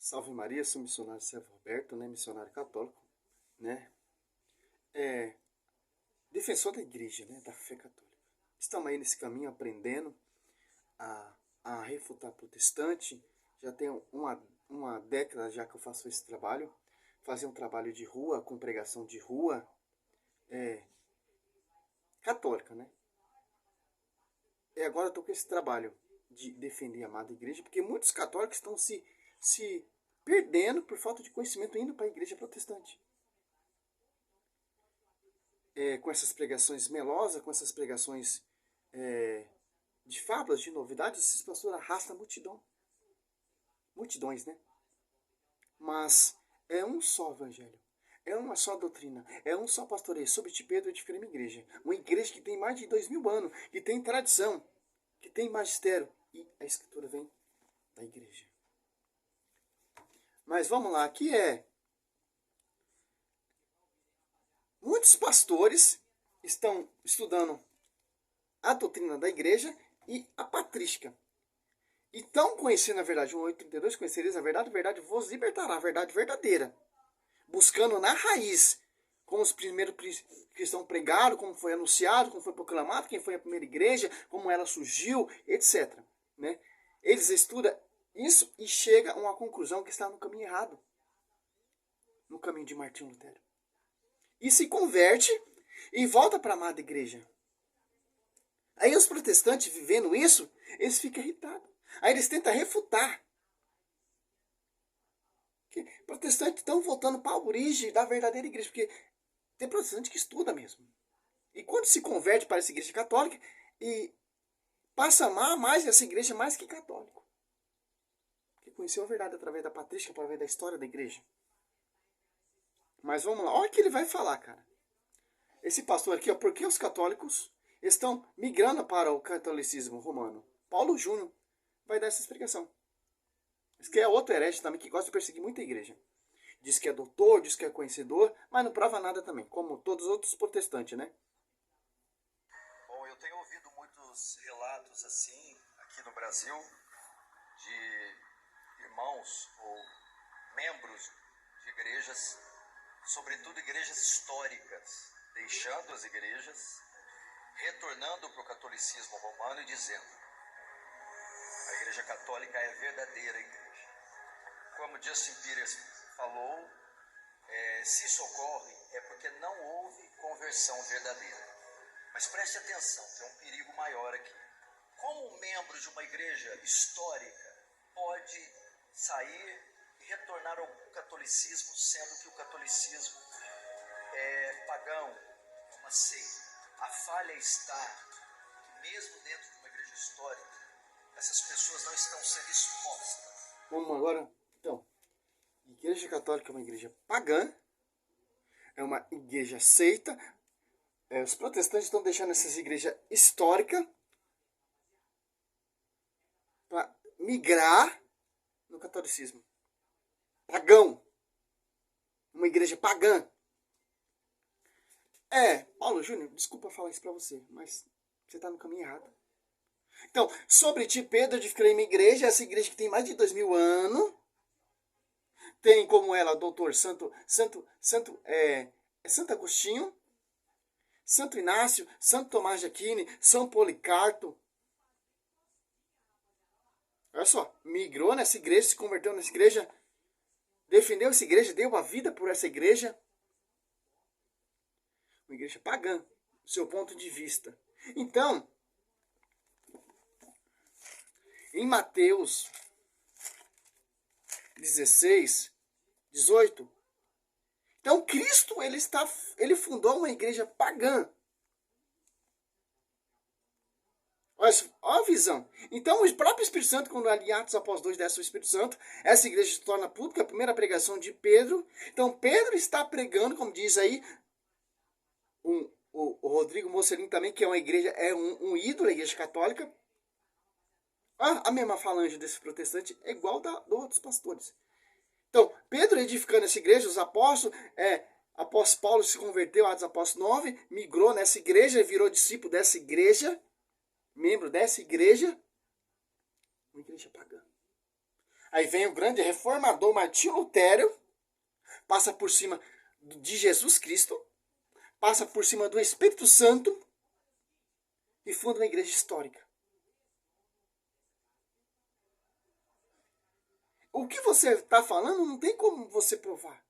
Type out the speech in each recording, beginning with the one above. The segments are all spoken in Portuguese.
Salve Maria, sou missionário Servo Roberto, né? Missionário católico, né? Defensor da igreja, né? Da fé católica. Estamos aí nesse caminho aprendendo a refutar protestante. Já tem uma década já que eu faço esse trabalho. Fazer um trabalho de rua, com pregação de rua, católica, né? E agora eu estou com esse trabalho de defender a amada igreja, porque muitos católicos estão se perdendo por falta de conhecimento, indo para a igreja protestante. Com essas pregações melosas, com essas pregações de fábulas, de novidades, esses pastores arrastam a multidão. Multidões, né? Mas é um só evangelho. É uma só doutrina. É um só pastoreio. Sobre ti, Pedro, edificarei uma igreja. Uma igreja que tem mais de 2000 anos, que tem tradição, que tem magistério. E a escritura vem da igreja. Mas vamos lá, aqui muitos pastores estão estudando a doutrina da igreja e a patrística. E estão conhecendo a verdade. 1:8:32, conhecereis a verdade vos libertará, a verdade verdadeira. Buscando na raiz, como os primeiros cristãos pregaram, como foi anunciado, como foi proclamado, quem foi a primeira igreja, como ela surgiu, etc. Né? Eles estudam isso e chegam a uma conclusão que está no caminho errado. No caminho de Martinho Lutero. E se converte e volta para a amada igreja. Aí os protestantes, vivendo isso, eles ficam irritados. Aí eles tentam refutar. Que protestantes estão voltando para a origem da verdadeira igreja. Porque tem protestante que estuda mesmo. E quando se converte para essa igreja católica, e passa a amar mais essa igreja mais que católico. Porque conheceu a verdade através da patrística, através da história da igreja. Mas vamos lá, olha o que ele vai falar, cara. Esse pastor aqui, ó, por que os católicos estão migrando para o catolicismo romano? Paulo Júnior vai dar essa explicação. Diz que é outro herege também que gosta de perseguir muita igreja. Diz que é doutor, diz que é conhecedor, mas não prova nada também, como todos os outros protestantes, né? Bom, eu tenho ouvido muitos relatos assim, aqui no Brasil, de irmãos ou membros de igrejas, sobretudo igrejas históricas, deixando as igrejas, retornando para o catolicismo romano e dizendo: a igreja católica é a verdadeira igreja. Como Justin Peters falou, se isso ocorre é porque não houve conversão verdadeira. Mas preste atenção, tem um perigo maior aqui. Como um membro de uma igreja histórica pode sair e retornar ao catolicismo, sendo que o catolicismo é pagão, uma seita? A falha está que mesmo dentro de uma igreja histórica, essas pessoas não estão sendo expostas. Vamos agora, então. Igreja católica é uma igreja pagã, é uma igreja seita. Os protestantes estão deixando essas igrejas históricas para migrar no catolicismo. Pagão. Uma igreja pagã. Paulo Júnior, desculpa falar isso para você, mas você está no caminho errado. Então, sobre ti, Pedro, edificarei uma igreja, essa igreja que tem mais de 2000 anos, tem como ela doutor Santo Agostinho, Santo Inácio, Santo Tomás de Aquino, São Policarpo. Olha só, migrou nessa igreja, se converteu nessa igreja, defendeu essa igreja, deu a vida por essa igreja. Uma igreja pagã, do seu ponto de vista. Então, em Mateus 16, 18, então Cristo ele fundou uma igreja pagã. Olha a visão. Então o próprio Espírito Santo, quando ali em Atos após 2 desce o Espírito Santo, essa igreja se torna pública, a primeira pregação de Pedro. Então Pedro está pregando, como diz aí, o Rodrigo Mocelin também, que é uma igreja, é um ídolo, a igreja católica. A mesma falange desse protestante é igual dos outros pastores. Então, Pedro edificando essa igreja, os apóstolos, após Paulo se converteu, Atos Apóstolos 9, migrou nessa igreja, virou discípulo dessa igreja, membro dessa igreja, uma igreja pagã. Aí vem o grande reformador Martinho Lutero, passa por cima de Jesus Cristo, passa por cima do Espírito Santo e funda uma igreja histórica. O que você está falando não tem como você provar.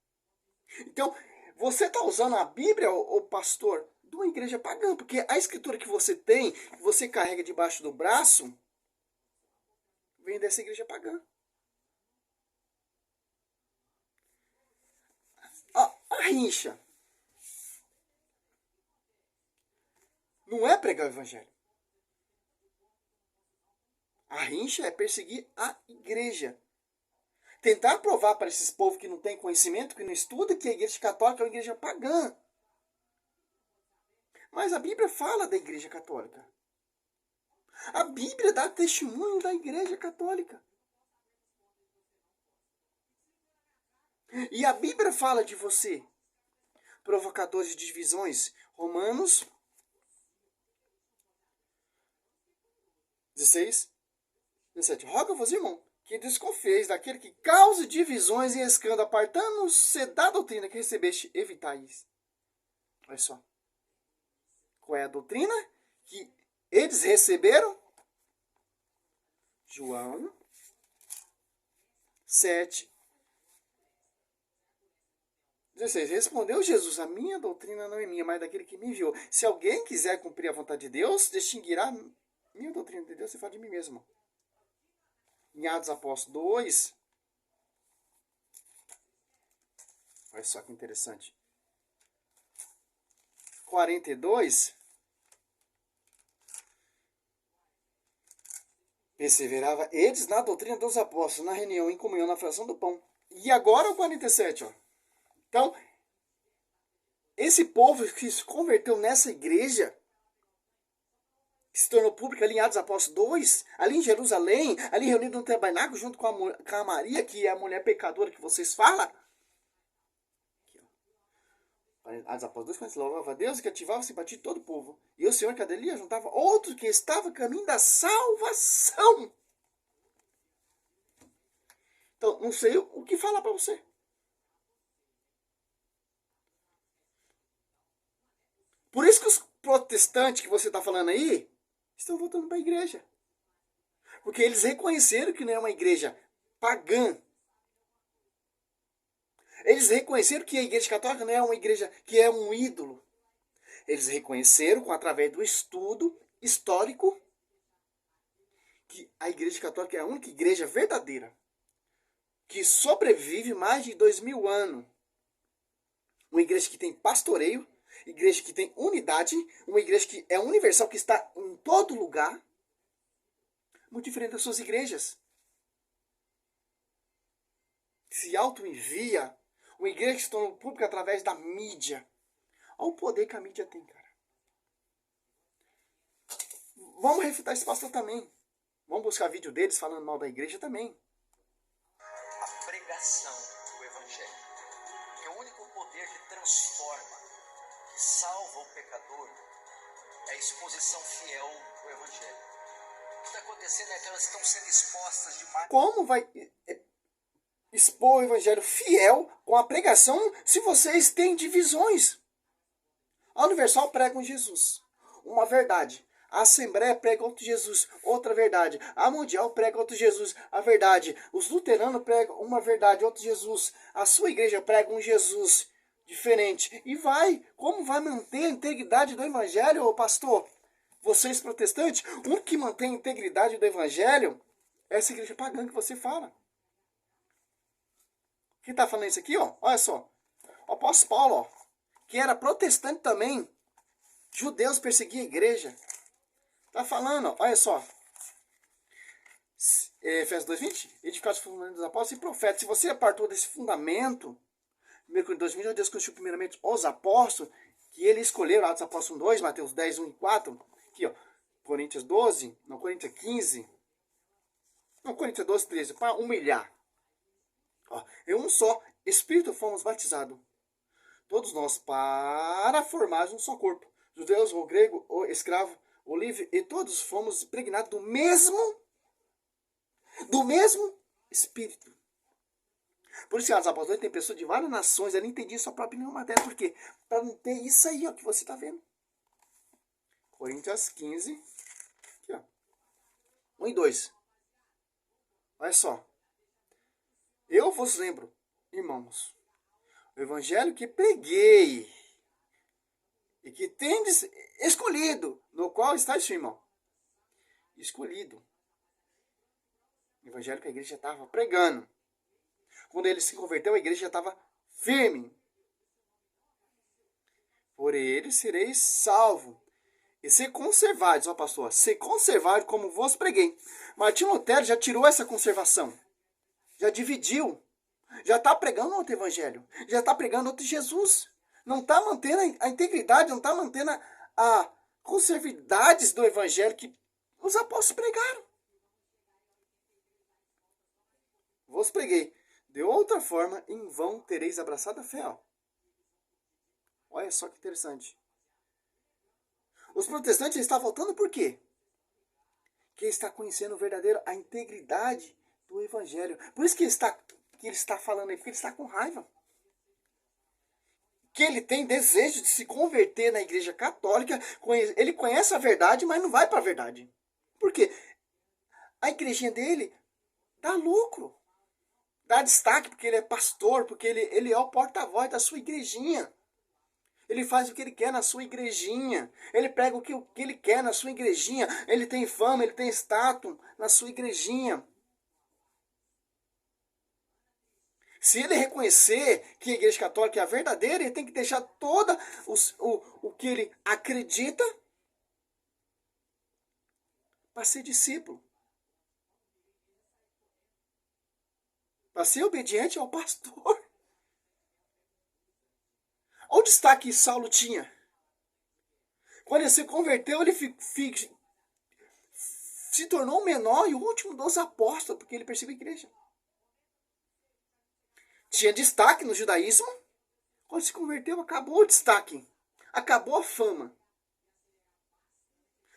Então, você está usando a Bíblia, ô pastor, de uma igreja pagã, porque a escritura que você tem, que você carrega debaixo do braço, vem dessa igreja pagã. A rincha não é pregar o evangelho. A rincha é perseguir a igreja. Tentar provar para esses povos que não têm conhecimento, que não estudam, que a igreja católica é uma igreja pagã. Mas a Bíblia fala da igreja católica. A Bíblia dá testemunho da igreja católica. E a Bíblia fala de você. Provocadores de divisões. Romanos 16, 17. Roga-vos, irmão, que desconfieis daquele que cause divisões e escândalo, apartando-se da doutrina que recebeste, evitais. Olha só. Qual é a doutrina que eles receberam? João 7, 16. Respondeu Jesus: a minha doutrina não é minha, mas daquele que me enviou. Se alguém quiser cumprir a vontade de Deus, distinguirá minha doutrina de Deus e fala de mim mesmo. Em Atos Apóstolos 2, olha só que interessante. 42. Perseverava eles na doutrina dos apóstolos, na reunião, em comunhão, na fração do pão. E agora o 47, ó. Então, esse povo que se converteu nessa igreja, que se tornou pública ali em Atos Apóstolos 2, ali em Jerusalém, ali reunido no tabernáculo junto com a Maria, que é a mulher pecadora que vocês falam. Aqui, ó. Atos Apóstolos 2, quando se louvava a Deus e que ativava a simpatia de todo o povo. E o Senhor, que adelia, juntava outro que estava a caminho da salvação. Então, não sei o que falar para você. Por isso que os protestantes que você está falando aí estão voltando para a igreja. Porque eles reconheceram que não é uma igreja pagã. Eles reconheceram que a igreja católica não é uma igreja que é um ídolo. Eles reconheceram, através do estudo histórico, que a igreja católica é a única igreja verdadeira que sobrevive mais de 2000 anos. Uma igreja que tem pastoreio, igreja que tem unidade, uma igreja que é universal, que está em todo lugar, muito diferente das suas igrejas. Se auto-envia, uma igreja que se torna pública através da mídia. Olha o poder que a mídia tem, cara. Vamos refutar esse pastor também. Vamos buscar vídeo deles falando mal da igreja também. A pregação do evangelho, que é o único poder que transforma, que salva o pecador, é a exposição fiel do evangelho. O que está acontecendo é que elas estão sendo expostas demais. Como vai expor o evangelho fiel com a pregação se vocês têm divisões? A Universal prega um Jesus, uma verdade. A Assembleia prega outro Jesus, outra verdade. A Mundial prega outro Jesus, a verdade. Os luteranos pregam uma verdade, outro Jesus. A sua igreja prega um Jesus diferente. E como vai manter a integridade do evangelho, ô pastor? Vocês protestantes, o que mantém a integridade do evangelho é essa igreja pagã que você fala. Quem está falando isso aqui, ó? Olha só. O apóstolo Paulo, ó, que era protestante também. Judeus perseguiam a igreja. Está falando, ó, olha só. Efésios 2:20. Edificados os fundamentos dos apóstolos e profetas. Se você apartou desse fundamento, 1 Coríntios 2:20, Deus constituiu primeiramente os apóstolos, que ele escolheu, Atos Apóstolos 2, Mateus 10, 1 e 4. Aqui, ó. Coríntios 12, não, Coríntios 15. Não, Coríntios 12, 13. Para humilhar. Ó, em um só Espírito fomos batizados. Todos nós para formar um só corpo. Judeus, ou grego, ou escravo, ou livre, e todos fomos impregnados do mesmo espírito. Por isso que as apóstolas tem pessoas de várias nações, ela entendia sua própria língua materna. Por quê? Para não ter isso aí, ó, que você está vendo. Coríntios 15, aqui, ó. 1 e 2. Olha só. Eu vos lembro, irmãos, o evangelho que preguei e que tendes escolhido, no qual está isso, irmão? Escolhido. O evangelho que a igreja estava pregando. Quando ele se converteu, a igreja já estava firme. Por ele sereis salvo. E ser conservados, ó pastor, ser conservado como vos preguei. Martinho Lutero já tirou essa conservação. Já dividiu. Já está pregando outro evangelho. Já está pregando outro Jesus. Não está mantendo a integridade, não está mantendo a conservidades do evangelho que os apóstolos pregaram. Vos preguei. De outra forma, em vão tereis abraçado a fé. Ó. Olha só que interessante. Os protestantes estão voltando por quê? Quem está conhecendo o verdadeiro, a integridade do evangelho. Por isso que ele está falando aí, porque ele está com raiva. Que ele tem desejo de se converter na igreja católica. Ele conhece a verdade, mas não vai para a verdade. Por quê? A igrejinha dele dá lucro. Dá destaque porque ele é pastor, porque ele é o porta-voz da sua igrejinha. Ele faz o que ele quer na sua igrejinha. Ele prega o que ele quer na sua igrejinha. Ele tem fama, ele tem status na sua igrejinha. Se ele reconhecer que a igreja católica é a verdadeira, ele tem que deixar toda o que ele acredita para ser discípulo. Para ser obediente ao pastor. Olha o destaque que Saulo tinha. Quando ele se converteu, ele se tornou o menor e o último dos apóstolos, porque ele perseguiu a igreja. Tinha destaque no judaísmo. Quando se converteu, acabou o destaque. Acabou a fama.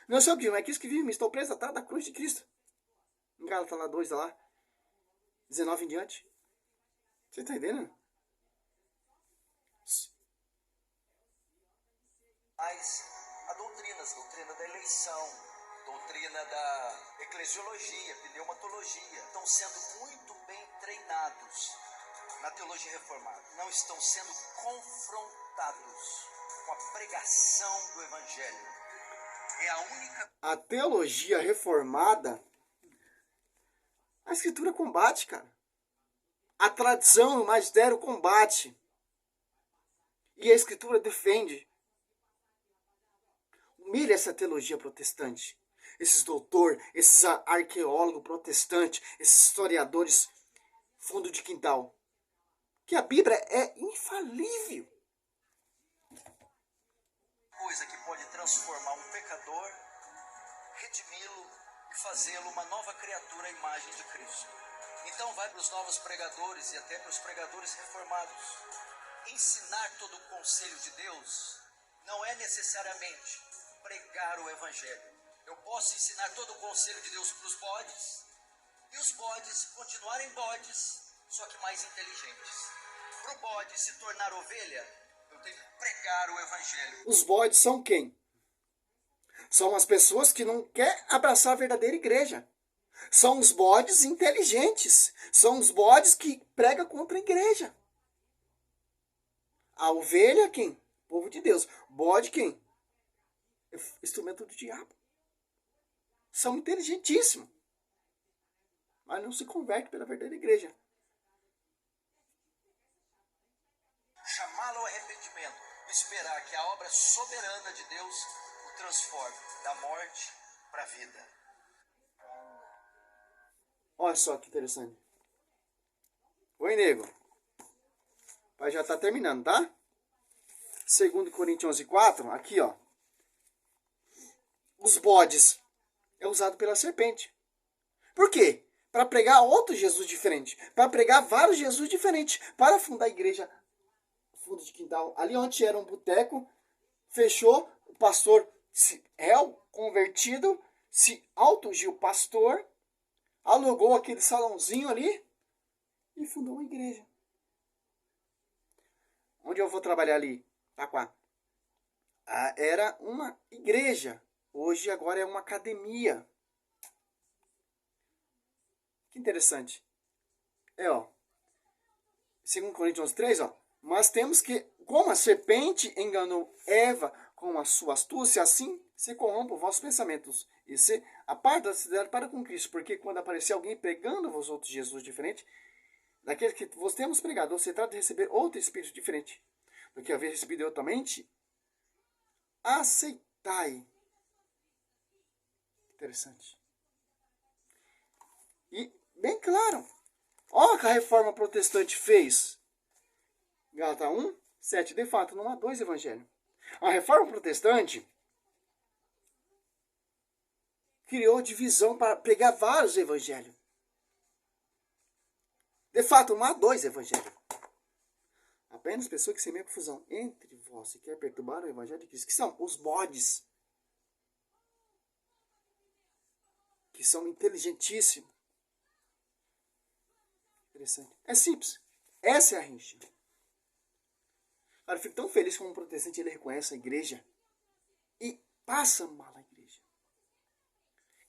Não sei o que, é Cristo que vive, me estou preso atrás da cruz de Cristo. Em Gálatas lá 2, lá. 19 em diante. Você está entendendo? Mas a doutrina da eleição, doutrina da eclesiologia, pneumatologia, estão sendo muito bem treinados na teologia reformada. Não estão sendo confrontados com a pregação do evangelho. É a única... A teologia reformada, a escritura combate, cara. A tradição e o magistério combate. E a escritura defende. Humilha essa teologia protestante. Esses doutores, esses arqueólogos protestantes, esses historiadores fundo de quintal. Que a Bíblia é infalível. Coisa que pode transformar um pecador, redimi-lo e fazê-lo uma nova criatura à imagem de Cristo. Então vai para os novos pregadores e até para os pregadores reformados. Ensinar todo o conselho de Deus não é necessariamente pregar o evangelho. Eu posso ensinar todo o conselho de Deus para os bodes e os bodes continuarem bodes, só que mais inteligentes. Para o bode se tornar ovelha, eu tenho que pregar o evangelho. Os bodes são quem? São as pessoas que não querem abraçar a verdadeira igreja. São os bodes inteligentes. São os bodes que pregam contra a igreja. A ovelha quem? Povo de Deus. Bode quem? Instrumento do diabo. São inteligentíssimos. Mas não se converte pela verdadeira igreja. Chamá-lo ao arrependimento, esperar que a obra soberana de Deus o transforme da morte para a vida. Olha só que interessante. Oi, nego. O pai já está terminando, tá? 2 Coríntios 11:4, aqui, ó. Os bodes é usado pela serpente. Por quê? Para pregar outro Jesus diferente. Para pregar vários Jesus diferentes. Para fundar a igreja fundo de quintal. Ali onde era um boteco, fechou. O pastor convertido se auto-ungiu pastor. alugou aquele salãozinho ali e fundou uma igreja. Onde eu vou trabalhar ali? Taquá. Era uma igreja. Hoje, agora é uma academia. Que interessante. Ó. 2 Coríntios 3, ó. Mas temos que, como a serpente enganou Eva com a sua astúcia, assim se corrompam os vossos pensamentos. E se aparta-se para com Cristo. Porque quando aparecer alguém pregando vos outros Jesus diferente, daquele que vos temos pregado, você trata de receber outro espírito diferente do que haver recebido outramente, aceitai. Interessante. E, bem claro, olha o que a reforma protestante fez. Gálatas 1, 7. De fato, não há dois evangelhos. A reforma protestante criou divisão para pregar vários evangelhos. De fato, não há dois evangelhos. Apenas pessoas que semeiam confusão entre vós e quer perturbar o evangelho de Cristo, que são os bodes, que são inteligentíssimos. Interessante. É simples. Essa é a rincha. Cara, eu fico tão feliz como um protestante ele reconhece a igreja e passa mal a igreja.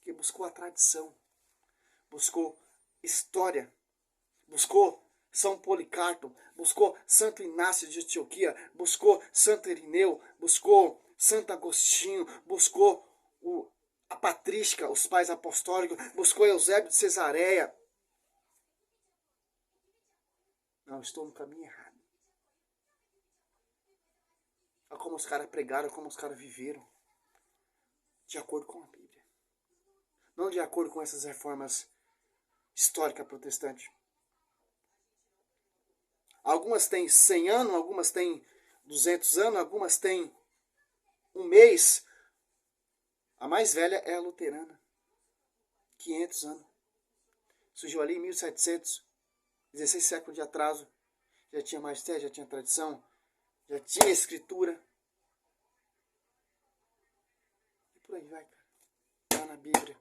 Que buscou a tradição, buscou história, buscou São Policarpo, buscou Santo Inácio de Antioquia, buscou Santo Irineu, buscou Santo Agostinho, buscou a patrística, os pais apostólicos, buscou Eusébio de Cesareia. Não, estou no caminho errado. Olha como os caras pregaram, como os caras viveram. De acordo com a Bíblia. Não de acordo com essas reformas históricas protestantes. Algumas têm 100 anos, algumas têm 200 anos, algumas têm um mês. A mais velha é a luterana. 500 anos. Surgiu ali em 1700. 16 séculos de atraso. Já tinha magistério, já tinha tradição. Já tinha escritura. E por aí vai, cara. Está na Bíblia.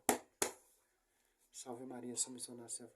Salve Maria, São Missionário, Senhor.